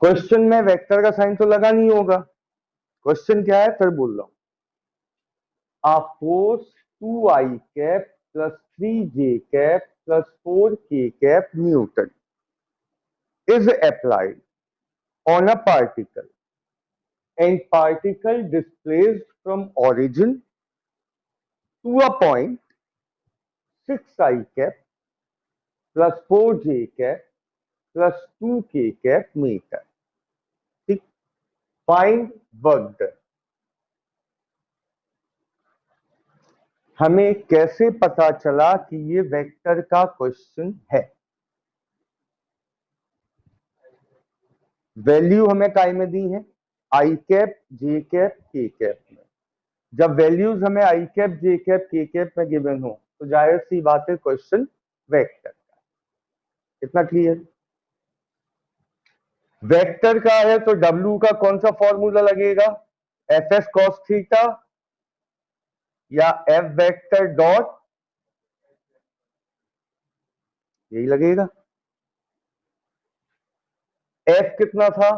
Question में vector का sign तो लगा नहीं होगा। क्वेश्चन क्या है फिर बोल रहा हूं, a force 2i cap plus 3j cap plus 4k cap Newton is applied on a particle and particle displaced from origin to a point 6i cap plus 4j cap plus 2k cap meter. ठीक, find work done. हमें कैसे पता चला कि ये vector का question है? Value हमें काय में दी है, आई कैप जे कैप के कैप में। जब वैल्यूज हमें आई कैप जे कैप के कैप में गिवन हो तो जाहिर सी बात है क्वेश्चन वेक्टर का। इतना क्लियर? वेक्टर का है तो W का कौन सा फॉर्मूला लगेगा, एफ एस कॉस थीटा या एफ वेक्टर डॉट, यही लगेगा। एफ कितना था,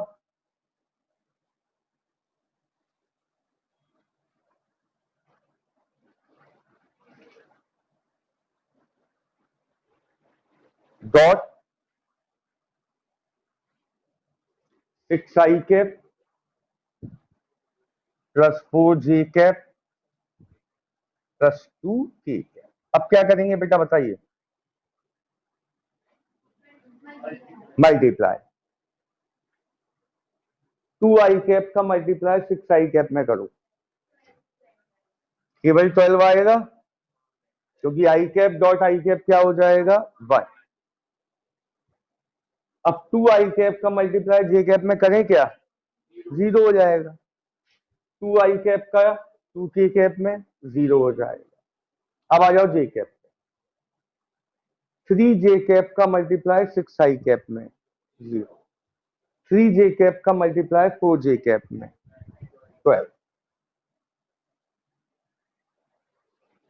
dot 6i cap plus 4j cap plus 2k cap. अब क्या करेंगे बेटा बताइए, मल्टीप्लाई 2i कैप का मल्टीप्लाई 6i कैप में करो, केवल 12 आएगा क्योंकि आई कैप डॉट आई कैप क्या हो जाएगा 1। अब 2i कैप का मल्टीप्लाई जे कैप में करें क्या, 0 हो जाएगा। 2i कैप का 2k कैप में 0 हो जाएगा। अब आ जाओ जे कैप, 3j कैप का मल्टीप्लाई 6i कैप में 0, 3j कैप का मल्टीप्लाई 4j कैप में 12।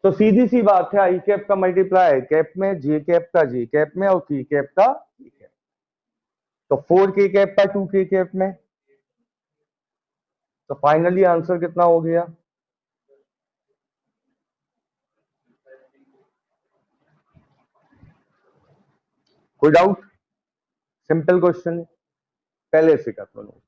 तो सीधी सी बात है, आई कैप का मल्टीप्लाई आई कैप में, जे कैप का जे कैप में और के कैप का के कैप। तो 4k कैप का 2k कैप में। तो फाइनली आंसर कितना हो गया, कोई डाउट? सिंपल क्वेश्चन है, पहले से कर लो।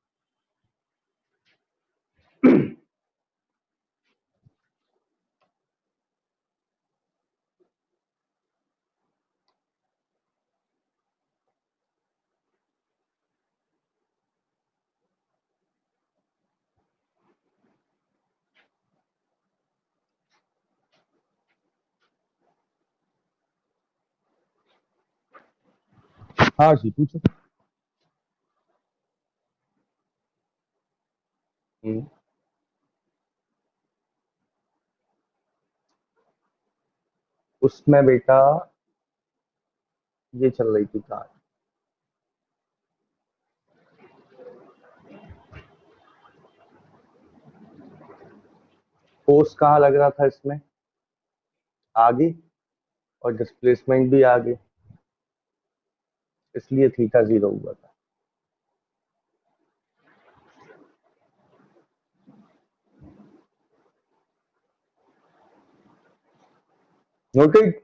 हाँ जी पूछो। उसमें बेटा ये चल रही थी कार, फोर्स कहाँ लग रहा था इसमें, आगे, और डिस्प्लेसमेंट भी आगे, इसलिए थीटा 0 हुआ था। नोटेड?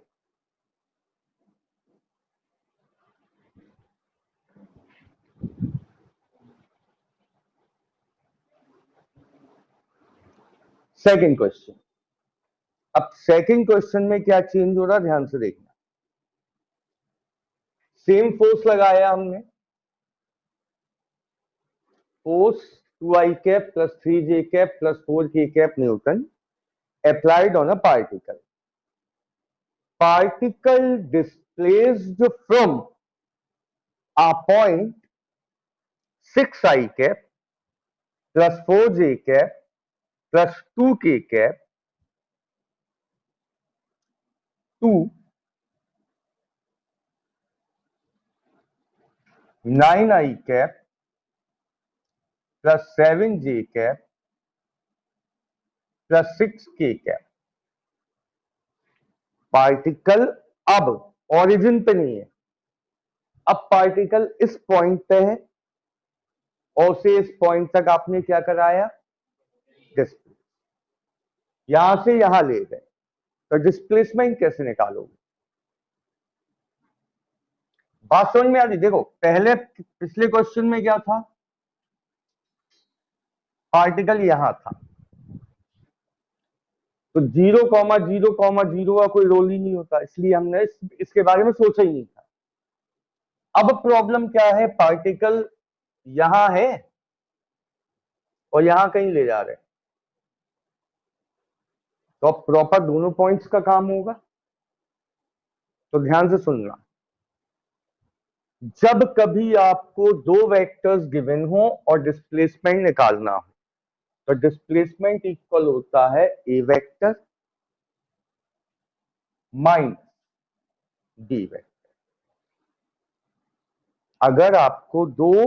Second question. अब सेकंड क्वेश्चन में क्या चेंज हो रहा ध्यान से देखना। सेम फोर्स लगाया हमने, force 2i cap plus 3j cap plus 4k cap Newton applied on a particle. Particle displaced from a point 6i cap plus 4j cap plus 2k cap to 9i cap plus 7j cap plus 6k cap। Particle अब origin पे नहीं है, अब particle इस point पे है और से इस पॉइंट तक आपने क्या कराया, डिस्प्लेस, यहां से यहां ले गए, तो डिस्प्लेसमेंट कैसे निकालोगे? बात समझ में आ रही? देखो पहले पिछले क्वेश्चन में क्या था, पार्टिकल यहां था, तो 0,0,0 का कोई रोल ही नहीं होता, इसलिए हमने इसके बारे में सोचा ही नहीं था। अब प्रॉब्लम क्या है, पार्टिकल यहां है और यहां कहीं ले जा रहे हैं, तो अब प्रॉपर दोनों पॉइंट्स का काम होगा। तो ध्यान से सुनना, जब कभी आपको दो वेक्टर्स गिवन हो और डिस्प्लेसमेंट निकालना हो, तो डिस्प्लेसमेंट इक्वल होता है A vector minus B vector. अगर आपको दो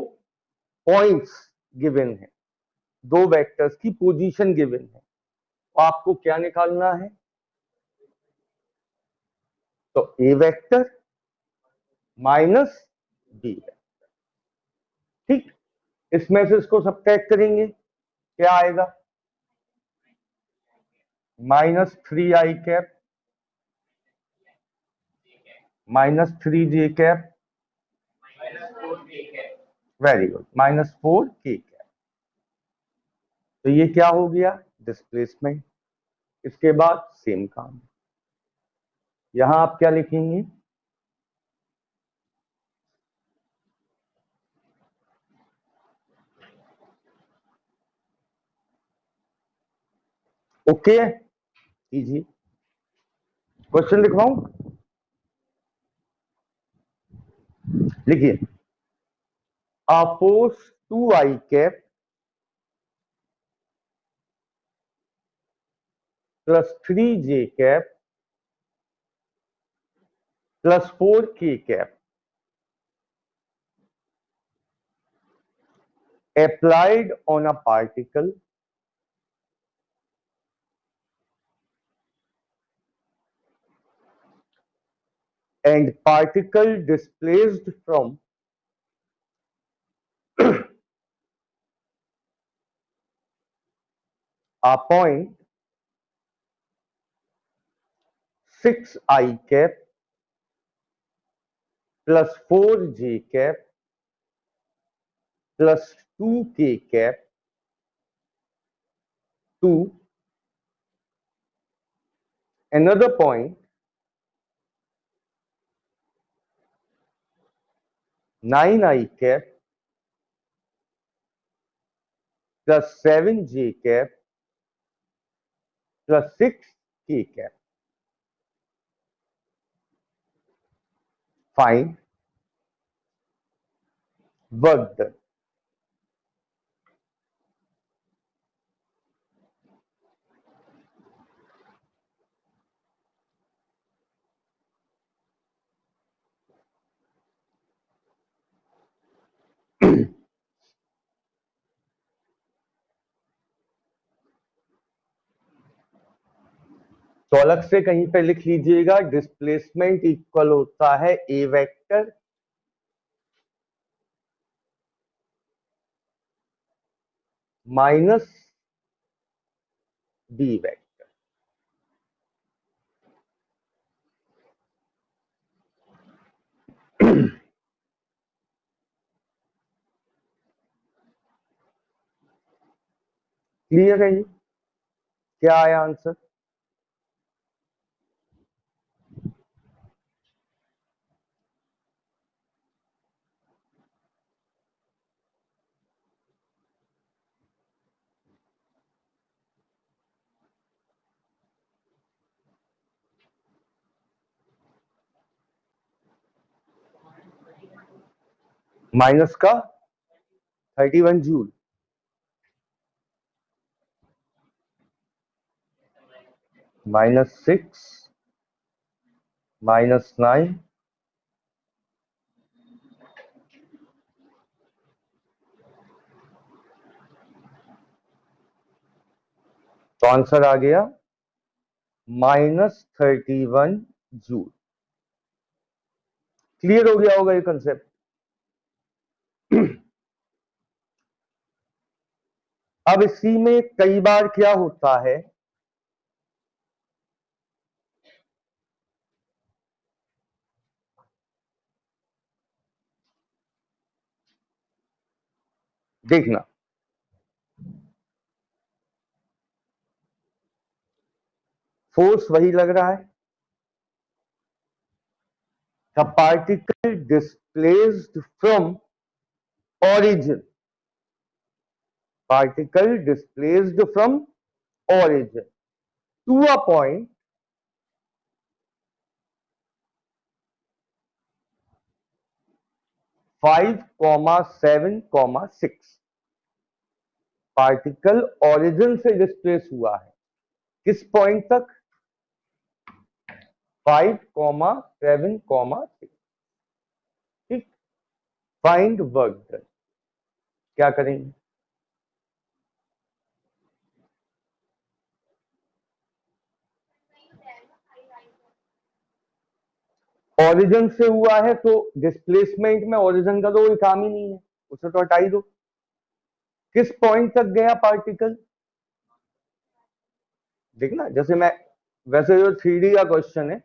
पॉइंट्स गिवन है, दो वेक्टर्स की पोजीशन गिवन है, तो आपको क्या निकालना है, तो ए वेक्टर माइनस बी वेक्टर। ठीक, इसमें से इसको सब्ट्रैक्ट करेंगे, क्या आएगा, -3i cap -3j cap, very good, -4k cap. तो ये क्या हो गया, डिस्प्लेसमेंट। इसके बाद सेम काम, यहां आप क्या लिखेंगे, ओके है, कीजिए। क्वेश्चन लिखवाऊं, लिखिए, a force 2i cap +3j cap +4k cap applied on a particle and particle displaced from a point 6i cap +4j cap +2k cap to another point 9i cap +7j cap +6k cap. Find work done। तो अलग से कहीं पे लिख लीजिएगा, displacement equal होता है A vector minus B vector. Clear है ये, क्या आया आंसर, माइनस का 31 जूल, -6 -9 तो आंसर आ गया -31 जूल। क्लियर हो गया होगा ये कंसेप्ट। अब इसी में कई बार क्या होता है, देखना, फोर्स वही लग रहा है, the particle displaced from origin, particle displaced from origin to a point 5,7,6, particle origin से डिस्प्लेस हुआ है किस पॉइंट तक, 5,7,6, ठीक। फाइंड वर्क डन, क्या करेंगे, ओरिजिन से हुआ है तो डिस्प्लेसमेंट में ओरिजिन का तो कोई काम ही नहीं है, उसे तो हटा ही दो। किस पॉइंट तक गया पार्टिकल, देखना, जैसे मैं, वैसे जो 3D का क्वेश्चन है,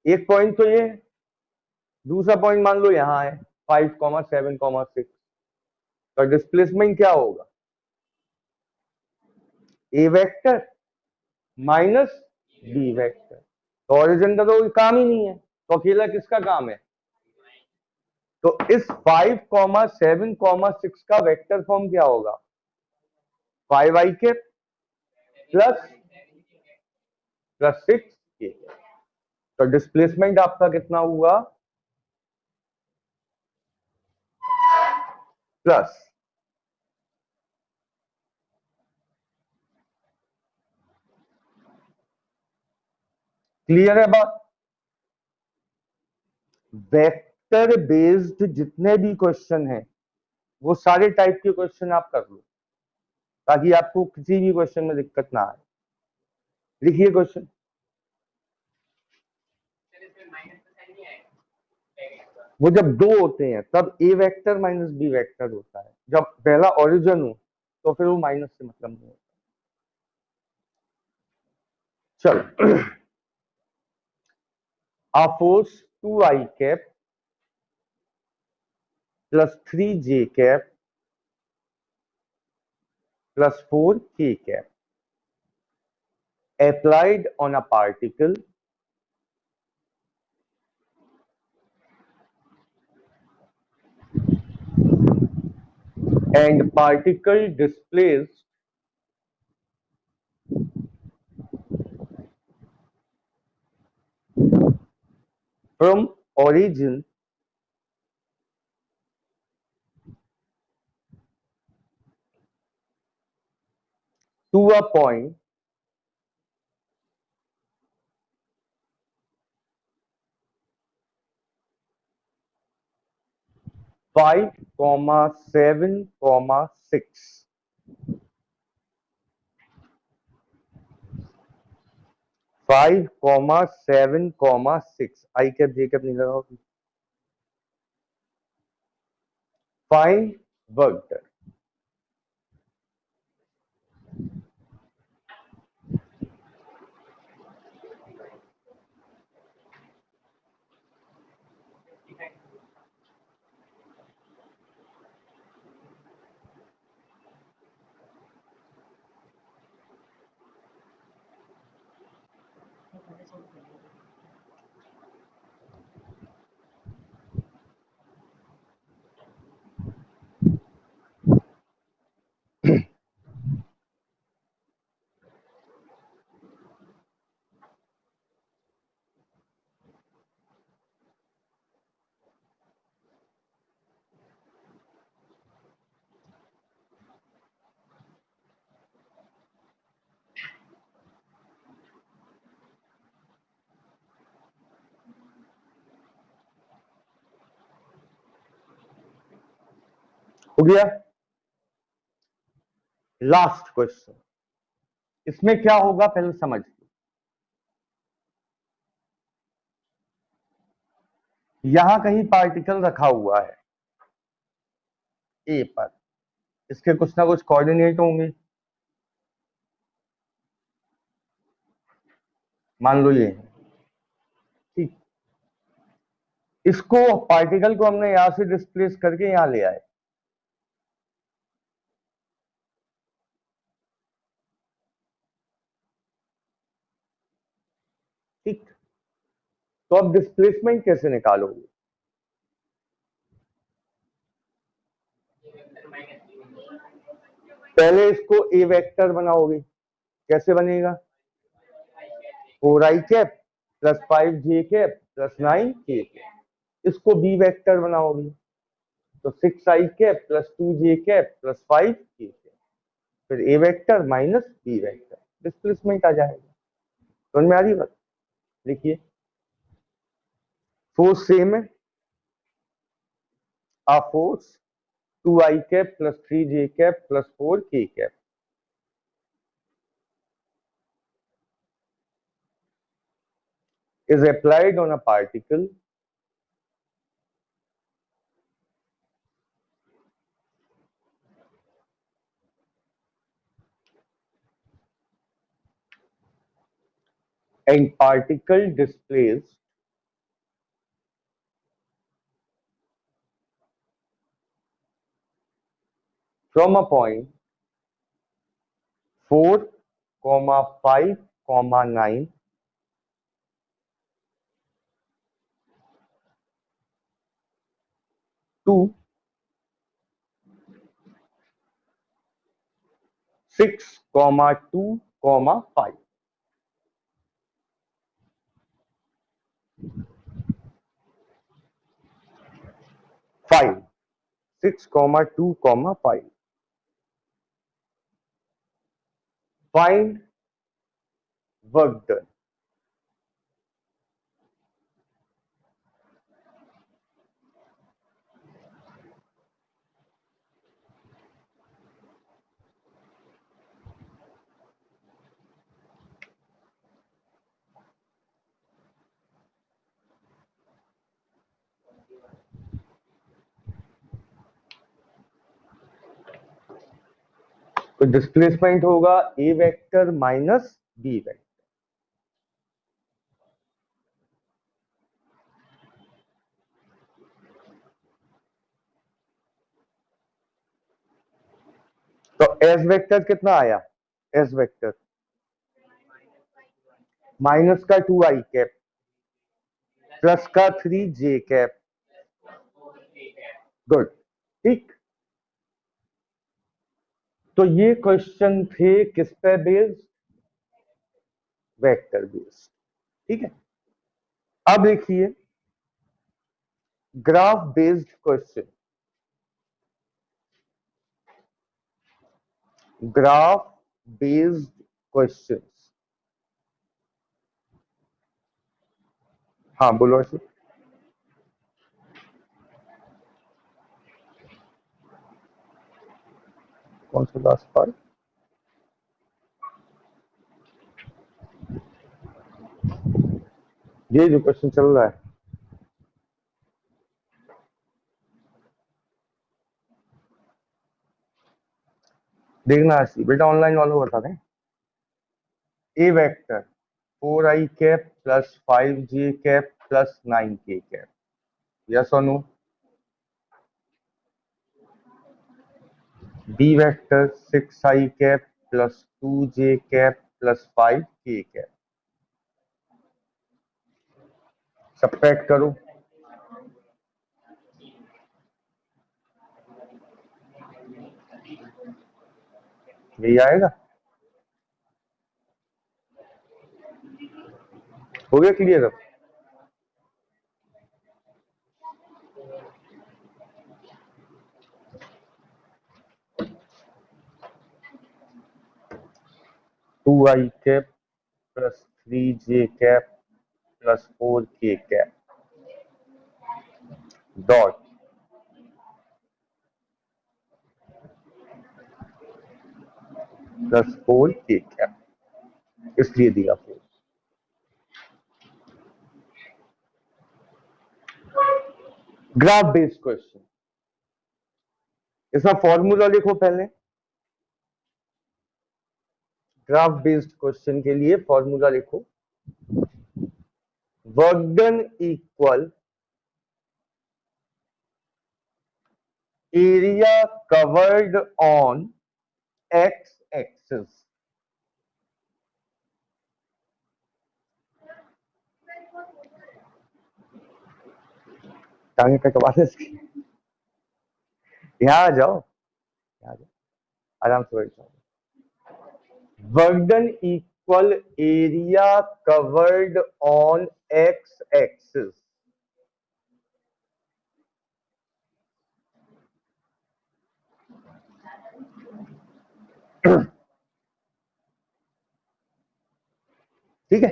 एक पॉइंट तो ये है, दूसरा पॉइंट मान लो यहां है 5,7,6, तो डिस्प्लेसमेंट क्या होगा, ए वेक्टर माइनस बी वेक्टर, तो ओरिजिन का तो कोई काम ही नहीं है, तो अकेला किसका काम है, तो इस 5,7,6 का वेक्टर फॉर्म क्या होगा, 5i के प्लस 6 के, तो डिस्प्लेसमेंट आपका कितना हुआ, प्लस, क्लियर है बात। वेक्टर बेस्ड जितने भी क्वेश्चन हैं वो सारे टाइप के क्वेश्चन आप कर लो, ताकि आपको किसी भी क्वेश्चन में दिक्कत ना आए। लिखिए क्वेश्चन, वो जब दो होते हैं तब ए वेक्टर माइनस बी वेक्टर होता है, जब पहला ओरिजिन हो तो फिर वो माइनस से मतलब नहीं होता। चलो, a force 2i cap plus 3j cap plus 4k cap applied on a particle and particle displaced from origin to a point 5,7,6, 5,7,6, I cap J cap नहीं लगा, फाइंड वर्क डन। हो गया, लास्ट क्वेश्चन, इसमें क्या होगा पहले समझ लो। यहां कहीं पार्टिकल रखा हुआ है, ए पर, इसके कुछ ना कुछ कोऑर्डिनेट होंगे, मान लो ये है, ठीक। इसको पार्टिकल को हमने यहां से डिस्प्लेस करके यहां ले आए, ठीक। तो अब डिस्प्लेसमेंट कैसे निकालोगे? पहले इसको ए वेक्टर बनाओगे, कैसे बनेगा? 4i cap plus 5j cap plus 9k cap. इसको बी वेक्टर बनाओगे तो 6i cap plus 2j cap plus 5k cap, फिर A vector minus B vector, displacement आ जाएगा। समझ में आ रही बात? लिखिए, फोर्स सेम है, a force 2i cap plus 3j cap plus 4k cap is applied on a particle and particle displaced from a point 4, 5, 9 to 6, 2, 5. 5, 6, 2, 5. Find work done. तो displacement होगा ए वेक्टर माइनस बी वेक्टर। तो S vector कितना आया? S vector minus का 2i cap plus का 3j cap, good, ठीक। तो ये क्वेश्चन थे किस पे बेस्ड? वेक्टर बेस्ड, ठीक है। अब देखिए graph based question. Graph based questions, हाँ बोलो ऐसे। कौन सा लास्ट पार्ट? ये जो क्वेश्चन चल रहा है, देखना ऐसी बेटा, ऑनलाइन वालों बता दें। A vector 4i cap plus 5j cap plus 9k cap, yes और no? B vector 6i cap plus 2j cap plus 5k cap, subtract करो, यही आएगा। हो गया क्लियर? अब 2i cap plus 3j cap plus 4k cap dot plus 4k cap, इसलिए दिया force. Graph based question, इसका फॉर्मूला लिखो पहले। ग्राफ बेस्ड क्वेश्चन के लिए फॉर्मूला लिखो। Work done equal area covered on x axis. टांगे कटवा दे इसकी। यहाँ आ जाओ, यहाँ आ जाओ, आराम से बैठ जाओ। Work done equal area covered on x axis. ठीक है,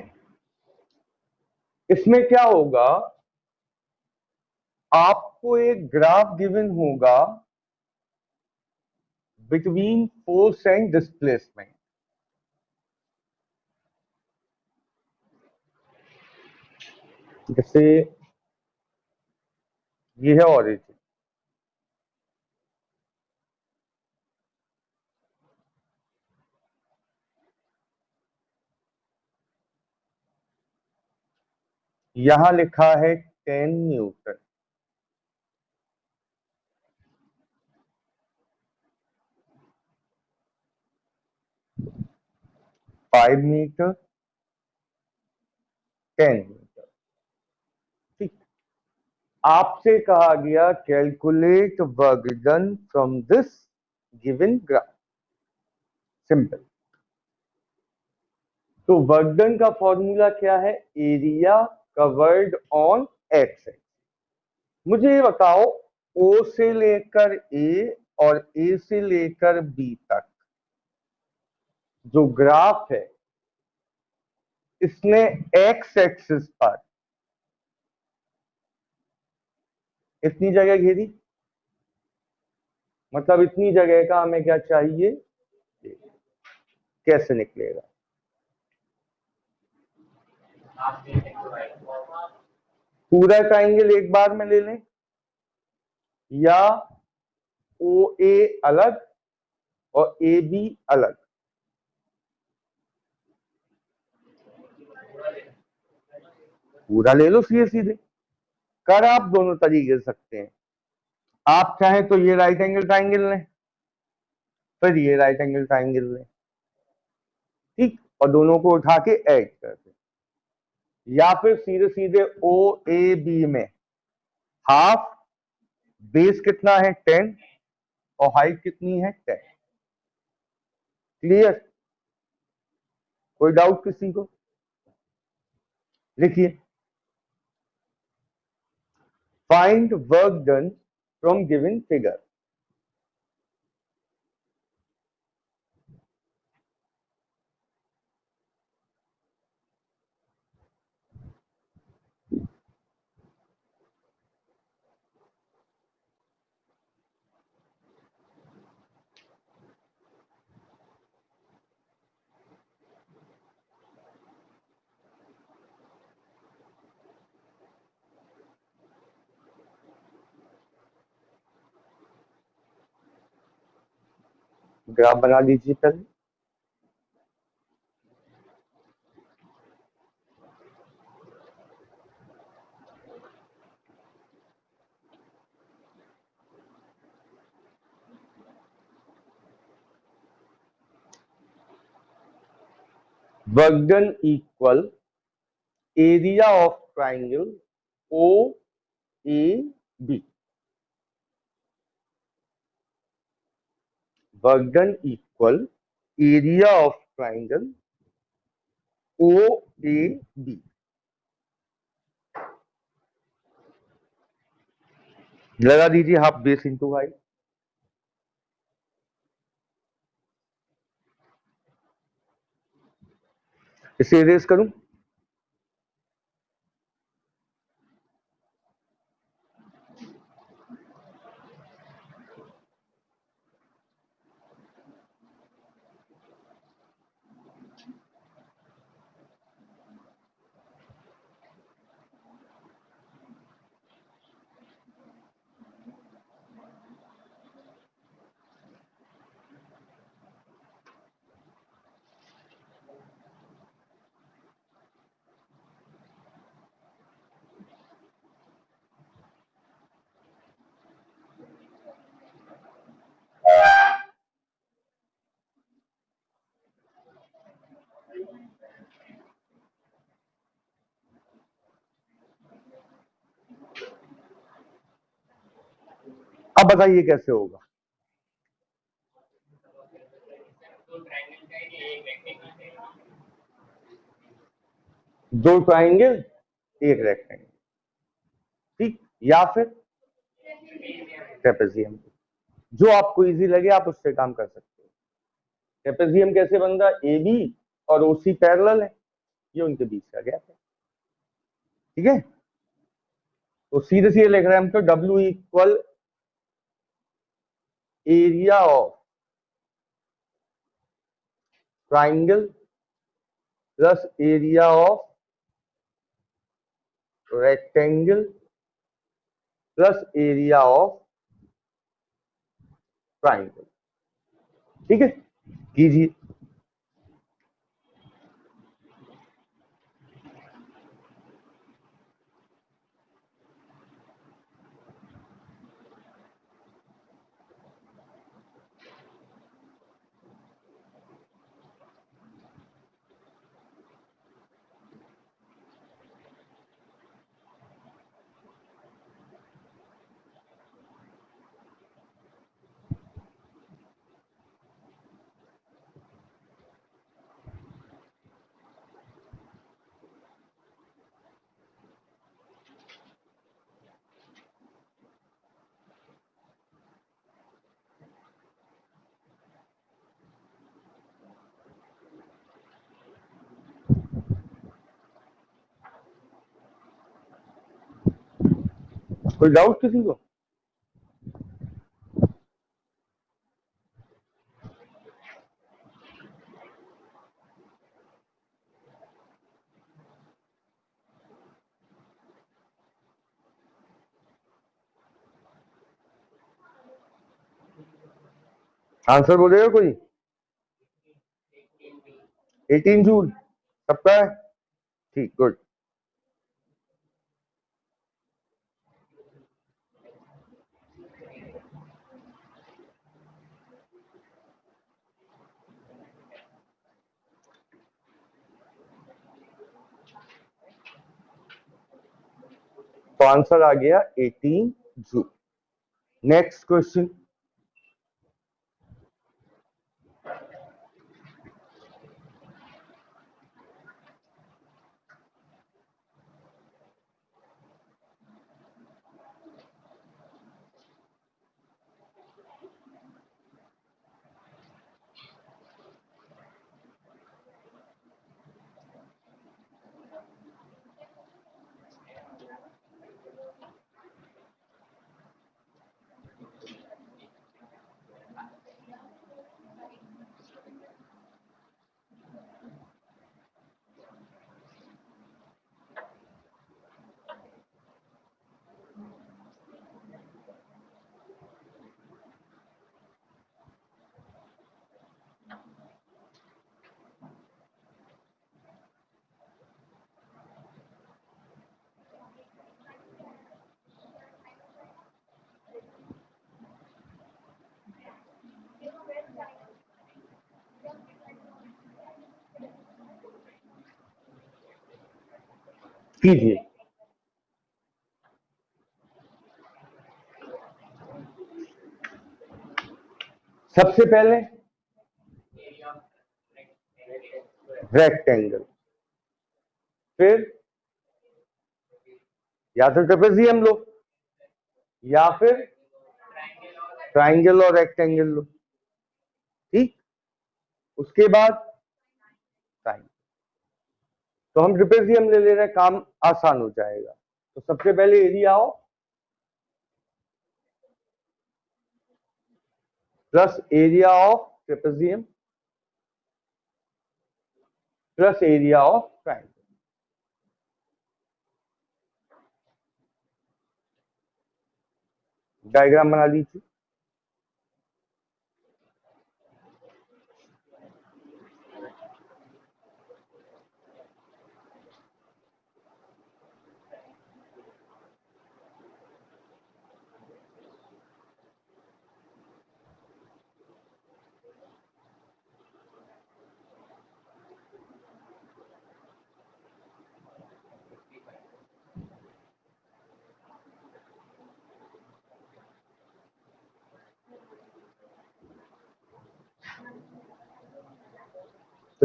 इसमें क्या होगा, आपको एक ग्राफ गिवन होगा बिटवीन फोर्स एंड डिस्प्लेसमेंट। जैसे ये है ऑरिजिन, यहां लिखा है 10 न्यूटन, 5 मीटर, 10 मीटर। ठीक, आपसे कहा गया calculate work done from this given graph. Simple. तो वर्क डन का फॉर्मूला क्या है, एरिया कवर्ड ऑन एक्स। मुझे ये बताओ, ओ से लेकर ए और ए से लेकर बी तक जो ग्राफ है, इसने एक्स एक्सिस पर इतनी जगह घेरी, मतलब इतनी जगह का हमें क्या चाहिए, कैसे निकलेगा। पूरा ट्राइंगल एक बार में ले लें, या ओ ए अलग और ए बी अलग। पूरा ले लो सीधे सीधे। कर आप दोनों तरीके से सकते हैं। आप चाहें तो ये राइट एंगल ट्राइंगल लें, फिर ये राइट एंगल ट्राइंगल लें, ठीक, और दोनों को उठा के ऐड कर दें। या फिर सीधे सीधे ओ ए बी में हाफ, बेस कितना है 10 और हाइट कितनी है 10। क्लियर, कोई डाउट किसी को। लिखिए, find work done from given figure. Graph बना लीजिए पहले। Work done equal area of triangle O A B. Work done equal area of triangle O A B. लगा दीजिए हाफ बेस इंटू हाइट। इसे इरेज करूं, आप बताइए कैसे होगा। दो ट्राइंगल एक रेक्टेंगल, ठीक, या फिर ट्रेपेजियम, जो आपको इजी लगे आप उससे काम कर सकते हो। ट्रेपेजियम कैसे बनता है, ए बी और ओसी पैरेलल है, ये उनके बीच का गैप है, ठीक है। तो सीधे सीधे लिख रहे हैं हम तो W equal area of triangle plus area of rectangle plus area of triangle, ठीक है, कीजिए। कोई डाउट किसी को? आंसर बोलेगा कोई? 18 जूल सबका है, ठीक, गुड। तो आंसर आ गया 18 जूल। नेक्स्ट क्वेश्चन, कीजिए। सबसे पहले रेक्टेंगल, फिर या तो ट्रेपेजियम लो या फिर ट्राइंगल और रेक्टेंगल लो, ठीक, उसके बाद ट्राइंगल। तो हम ट्रेपेजियम ले रहे हैं, काम आसान हो जाएगा। तो सबसे पहले एरिया आओ plus area of trapezium plus area of triangle. Diagram बना लीजिए।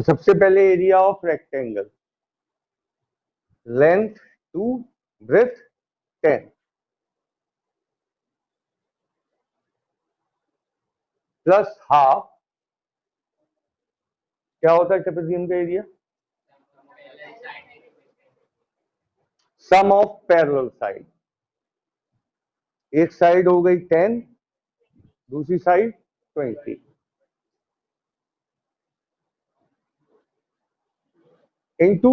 तो सबसे पहले area of rectangle, length 2, breadth 10 plus half, क्या होता है ट्रेपेजियम का area? Sum of parallel side, एक साइड हो गई 10, दूसरी side 20, into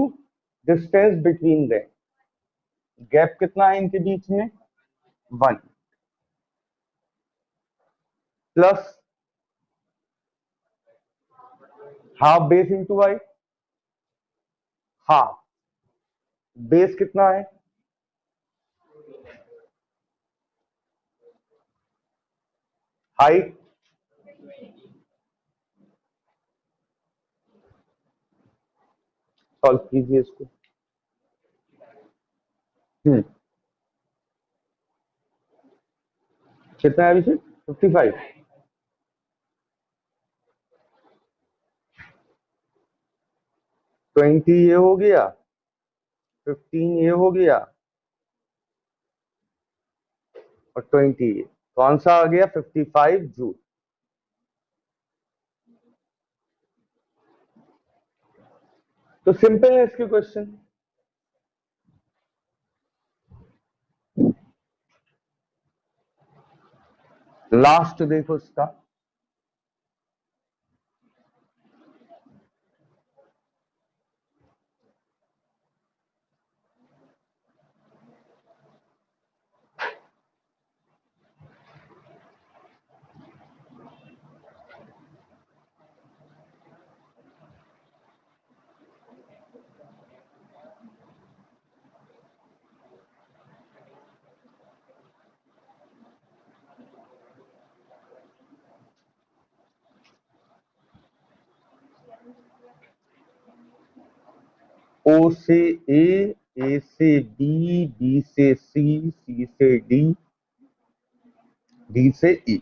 distance between them, gap कितना है इनके बीच में? 1, plus half base into height, half base कितना है? हाइट सॉल्व कीजिए इसको। कितना है अभिषेक? 55। 20 ये हो गया, 15 ये हो गया, और 20 ये, कौन सा आ गया? 55 जूल। तो सिंपल है इसके क्वेश्चन। लास्ट देखो इसका, ओ से ए से बी से सी से डी से ई।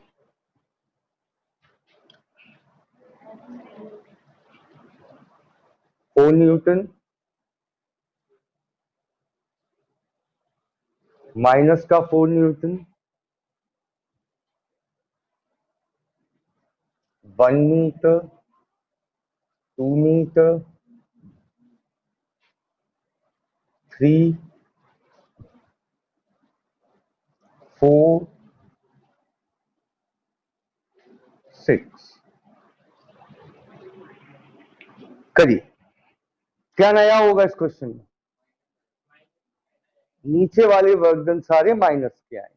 4 न्यूटन माइनस का 4 न्यूटन, 1 मीटर, 2 मीटर, 3, 4, 6। करिए, क्या नया होगा इस क्वेश्चन में? नीचे वाले वर्कडन सारे माइनस के आए।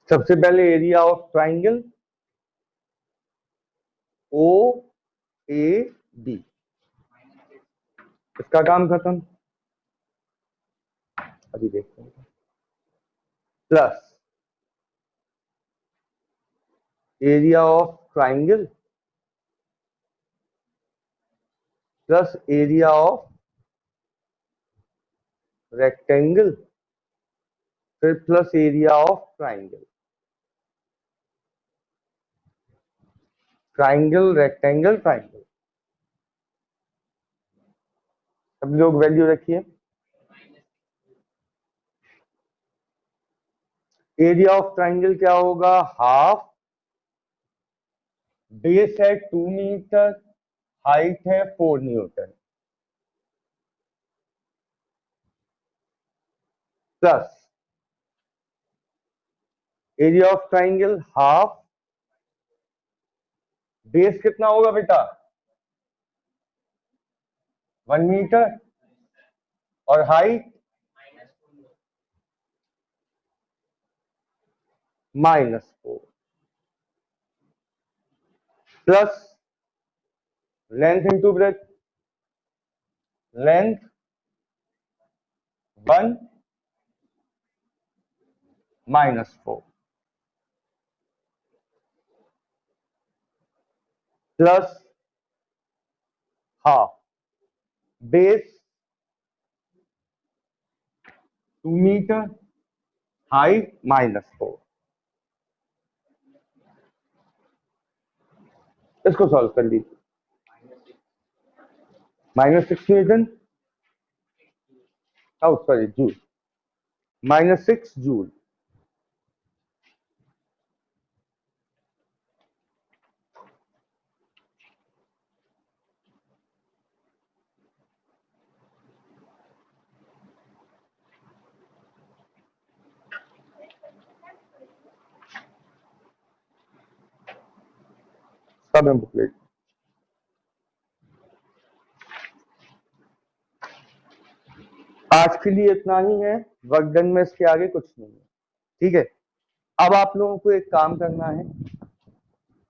सबसे पहले area of triangle O A B, इसका काम खत्म। अभी देखते हैं। Plus area of triangle plus area of rectangle, फिर plus area of triangle, triangle rectangle triangle. सब लोग वैल्यू रखिए। एरिया ऑफ ट्राइंगल क्या होगा? हाफ, बेस है 2 मीटर, हाइट है 4 newton, plus area of triangle half, base कितना होगा बेटा? 1 मीटर, और height -4 plus length into breadth, length 1 -4 plus half base 2 metre, height -4। इसको सॉल्व कर लीजिए। -6 न्यूटन, सॉरी जूल, -6 जूल। सब है बुकलेट। आज के लिए इतना ही है, वर्क डन में इसके आगे कुछ नहीं है। ठीक है, अब आप लोगों को एक काम करना है,